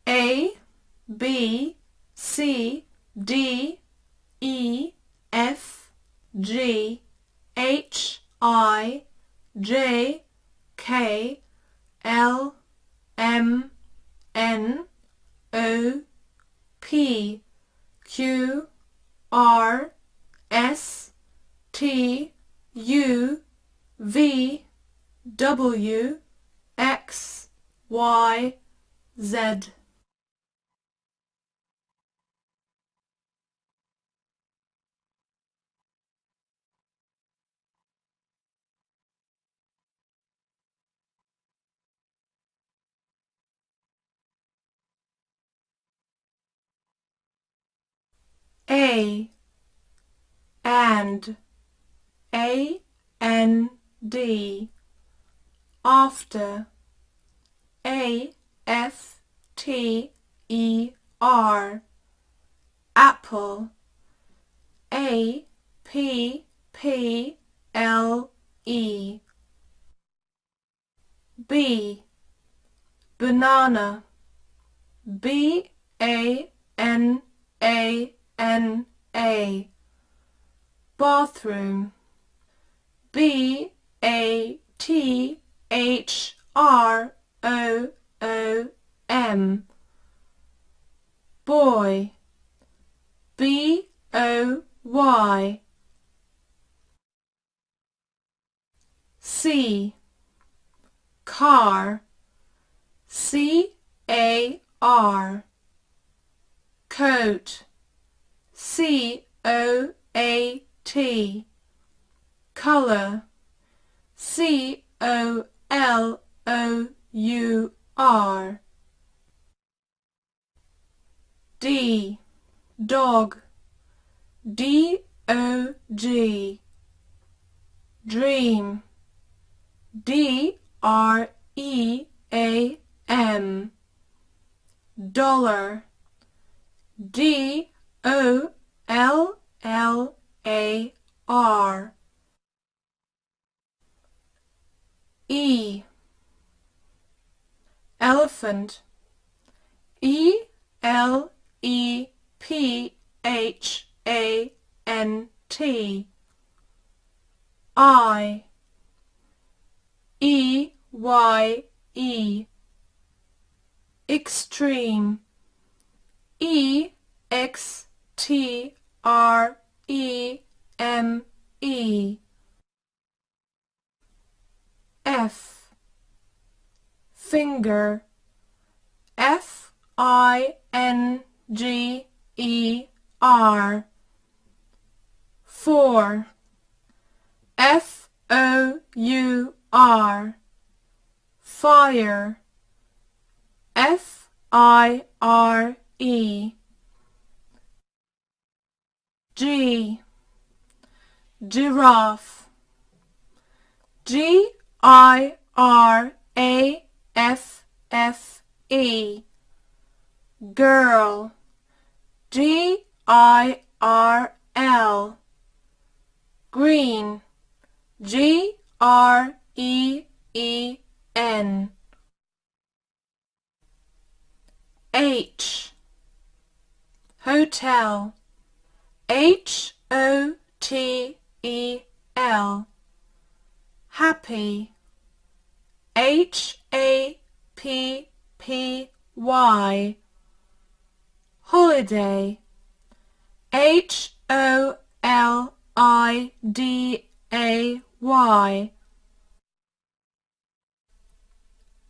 A, B, C, D, E, F, G, H, I, J, K, L, M, N, O, P, Q, R, S, T, U, V, W, X, Y, Z. A, and, A, N, D, after, A, F, T, E, R, apple, A, P, P, L, E. B, banana, B, A, N, A, N, A, bathroom, B, A, T, H, R, O, O, M, boy, B, O, Y. C, car, C, A, R, coat, C, O, A, T, colour, C, O, L, O, U, R. D, dog, D, O, G, dream, D, R, E, A, M, dollar, D, O, L, L, A, R. E, elephant, E, L, E, P, H, A, N, T. I, E, Y, E, extreme, E, X, T, R, E, M, E. F, finger, F, I, N, G, E, R. 4, F, O, U, R, fire, F, I, R, E. G, giraffe, G, I, R, A, F, F, E, girl, G, I, R, L, green, G, R, E, E, N. H, hotel, H, O, T, E, L, happy, H, A, P, P, Y, holiday, H, O, L, I, D, A, Y.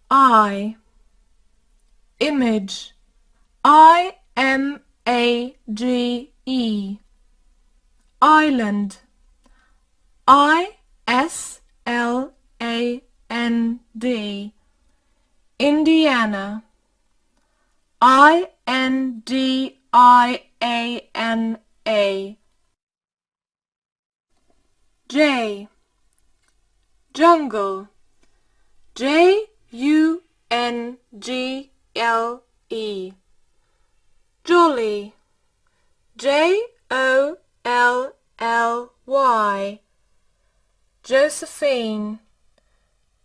I, image, I, M, A, G, E, island, I, S, L, A, N, D, Indiana, I, N, D, I, A, N, A. J, jungle, J, U, N, G, L, E, jolly, J, O, L, L, Y, Josephine,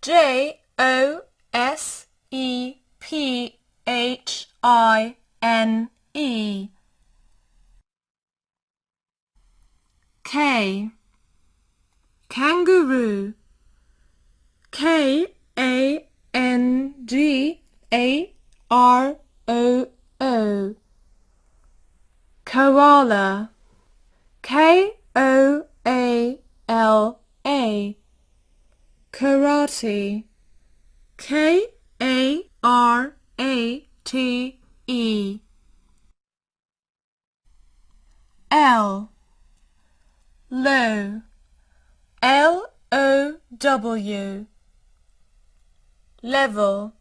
J, O, S, E, P, K. Kangaroo. K-A-N-G-A-R-O-O. Koala. K-O-A-L-A. Karate. K-A-R-A-T-E. L. Low. L-O-W. Level.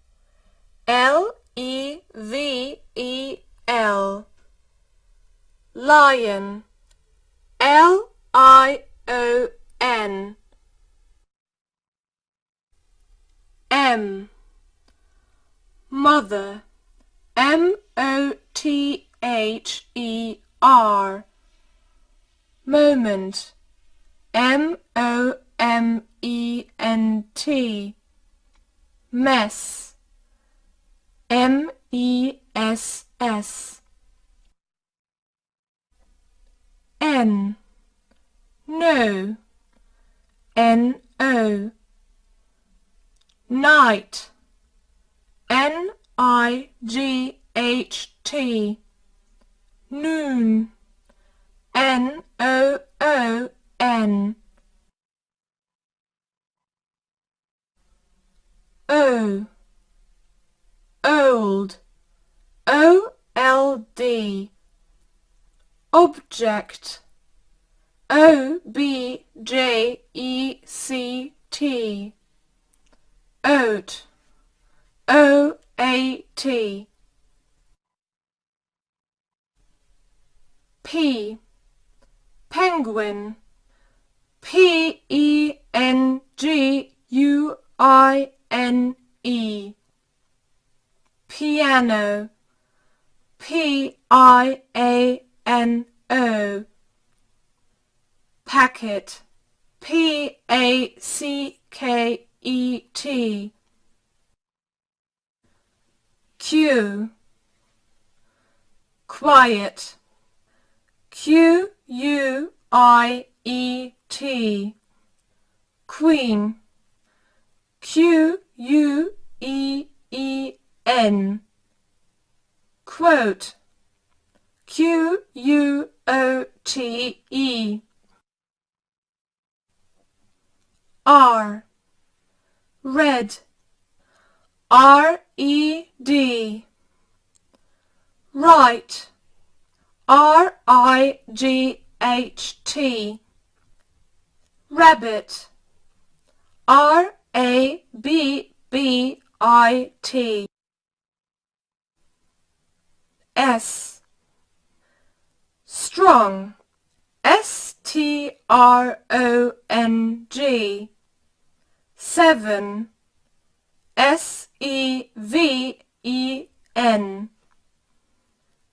L-E-V-E-L. Lion. L-I-O-N. M. Mother. M-O-T-H-E-R. Moment. M-O-M-E-N-T. Mess. M-E-S-S. N. No. N-O. Night. N-I-G-H-T. Noon. N-O-O-N. O. Old. O-L-D. Object. O-B-J-E-C-T. Oat. O-A-T. P. Penguin. P-E-N-G-U-I-N-E. Piano. P-I-A-N-O. Packet. P-A-C-K-E-T. Q. Quiet. Q-U-I-E-T. Queen. Q-U-E-E-N. Quote. Q-U-O-T-E. R. Red. R-E-D. Right. R-I-G-H-T. Rabbit. R-A-B-B-I-T. S. Strong. S-T-R-O-N-G. 7. S-E-V-E-N.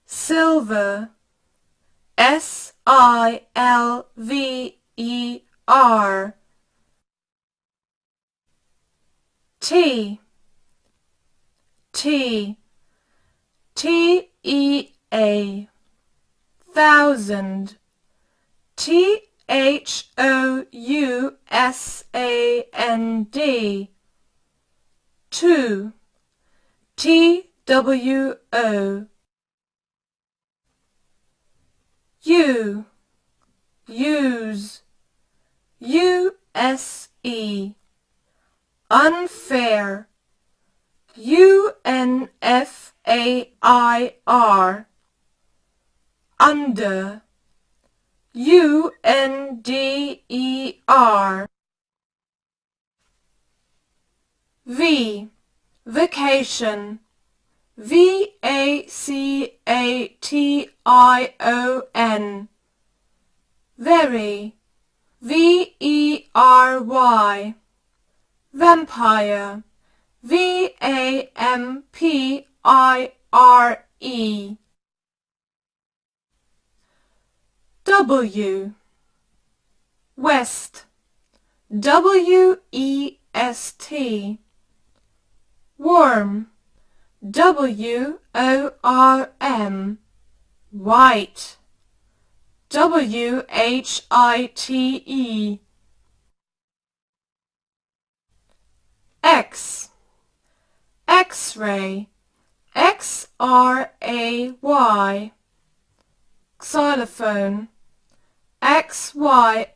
Silver. S-I-L-V-E-R. T. T. T-E-A. Thousand. T-H-O-U-S-A-N-D. Two. T-W-O. U. Use. U-S-E. Unfair. U-N-F-A-I-R. Under. U-N-D-E-R. V. Vacation. V-A-C-A-T-I-O-N. Very. V-E-R-Y. Vampire. V-A-M-P-I-R-E. W. West. W-E-S-T. Worm. WORM, white. WHITE. X, X-ray, XRAY. Xylophone, XYLOPHONE.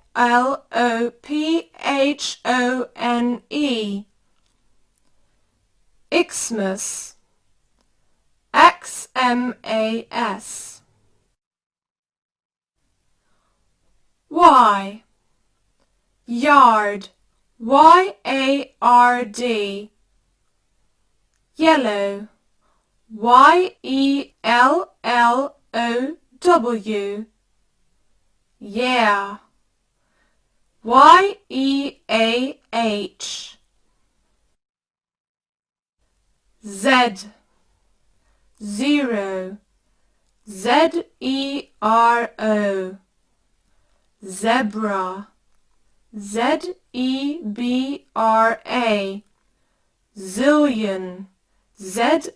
Xmas, XMAS. Y, yard, YARD. Yellow, YELLOW. Yeah, YEAH. Z, zero, ZERO. Zebra, ZEBRA. Zillion, ZILLION.